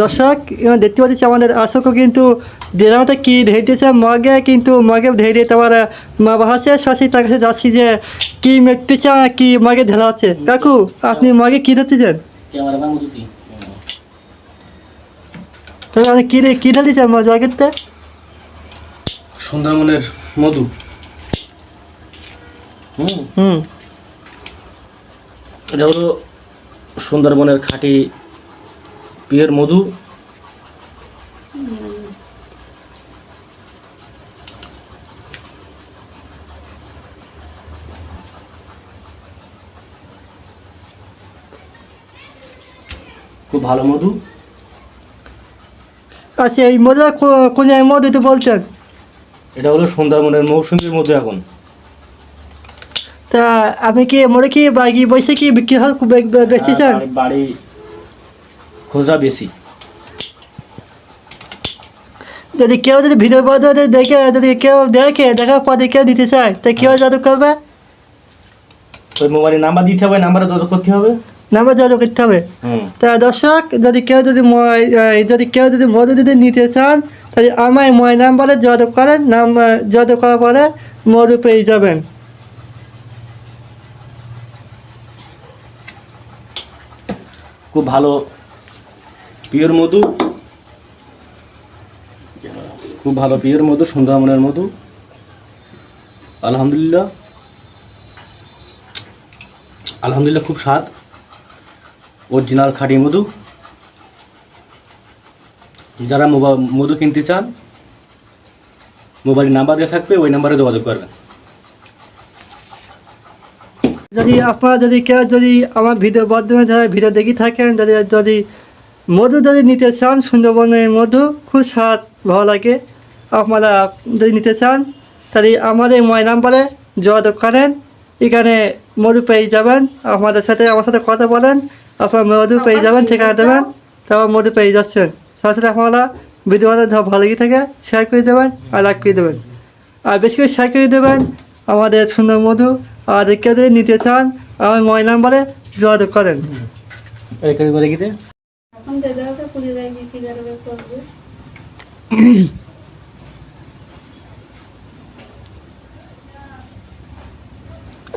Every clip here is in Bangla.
দর্শক দেখতে পাচ্ছি আমাদের আশোকও কিন্তু দেড়াতে কি ধেড়েছে মগে, কিন্তু মগে ধেড়ে তোমার মা বাহাসে শশী তার কাছে যাচ্ছি যে কি মেঘতে চা কি মগে ঢেলা হচ্ছে। কাকু আপনি মগে কি ধরতেছেন? আপনি কি ঢালতেছেন জগেরতে? সুন্দরবনের মধু। হুম এটা হলো সুন্দরবনের খাঁটি পিওর মধু। খুব ভালো মধু। আচ্ছা, এই মধু কোন মধু তো বলছেন? এটা হলো সুন্দরবনের মৌসুমীর মধু। এখন তা আপনি কি মনে কি বাগি বসে কি বিক্রি হয় বেচতেছেন? বাড়ি খুচরা বেশি। যদি কেউ যদি ভিডিও বদলে দেখে, যদি কেউ দেখার পরে কেউ দিতে চায় তা কেউ যোগাযোগ করবে? ওই মোবাইলের নাম্বার দিতে হবে, নাম্বারে যোগাযোগ করতে হবে, নাম্বার যোগাযোগ করতে হবে। তা দর্শক যদি কেউ যদি মধু যদি নিতে চান তাহলে আমার নাম্বারে যোগাযোগ করেন। যোগাযোগ করার পরে মধু পেয়ে যাবেন। খুব ভালো পিওর মধু, খুব ভালো পিওর মধু, সুন্দরবনের মধু। আলহামদুলিল্লাহ, আলহামদুলিল্লাহ খুব স্বাদ। অরিজিনাল খাঁটি মধু। যারা মধু কিনতে চান মোবাইলের নাম্বার দেওয়া থাকবে, ওই নাম্বারে যোগাযোগ করবেন। যদি আপনারা কেউ আমার ভিডিও বর্ধমানে যারা ভিডিও দেখে থাকেন, যদি মধু নিতে চান, সুন্দরবনের মধু খুব স্বাদ ভালো লাগে, আপনারা যদি নিতে চান তাহলে আমার এই নাম্বারে যোগাযোগ করেন। এখানে মধু পেয়ে যাবেন। আমার সাথে কথা বলেন, আপনার মধু পেয়ে যাবেন, ঠিকানা দেবেন, তারপর মধু পেয়ে যাচ্ছেন। সাথে আপনারা ভিডিওটা ভালো লেগে থাকে শেয়ার করে দেবেন আর লাইক করে দেবেন, আর বেশি করে শেয়ার করে দেবেন আমাদের সুন্দর মধু। আর কেউ যদি নিতে চান আমার নাম্বারে যোগাযোগ করেন।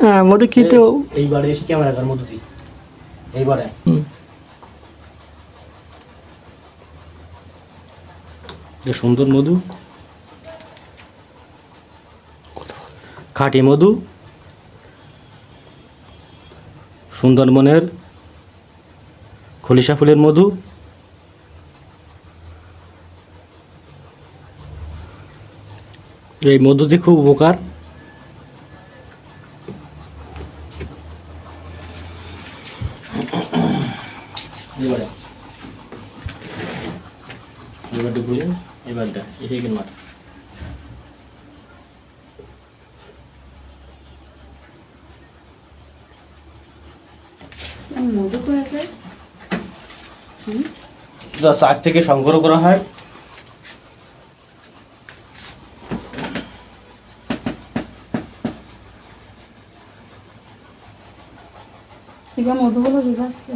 হ্যাঁ, মধু খেতেও এইবারে এসে ক্যামেরা কর মধু দিই এইবারে। সুন্দর মধু, খাঁটি মধু, সুন্দরবনের খলিশা ফুলের মধু। এই মধুতে খুব উপকার। এবারটা ঘুরে, এবারটা এটাই কিন মাঠ। চাক থেকে সংগ্রহ করা হয়। মধুগুলো ঠিক আছে।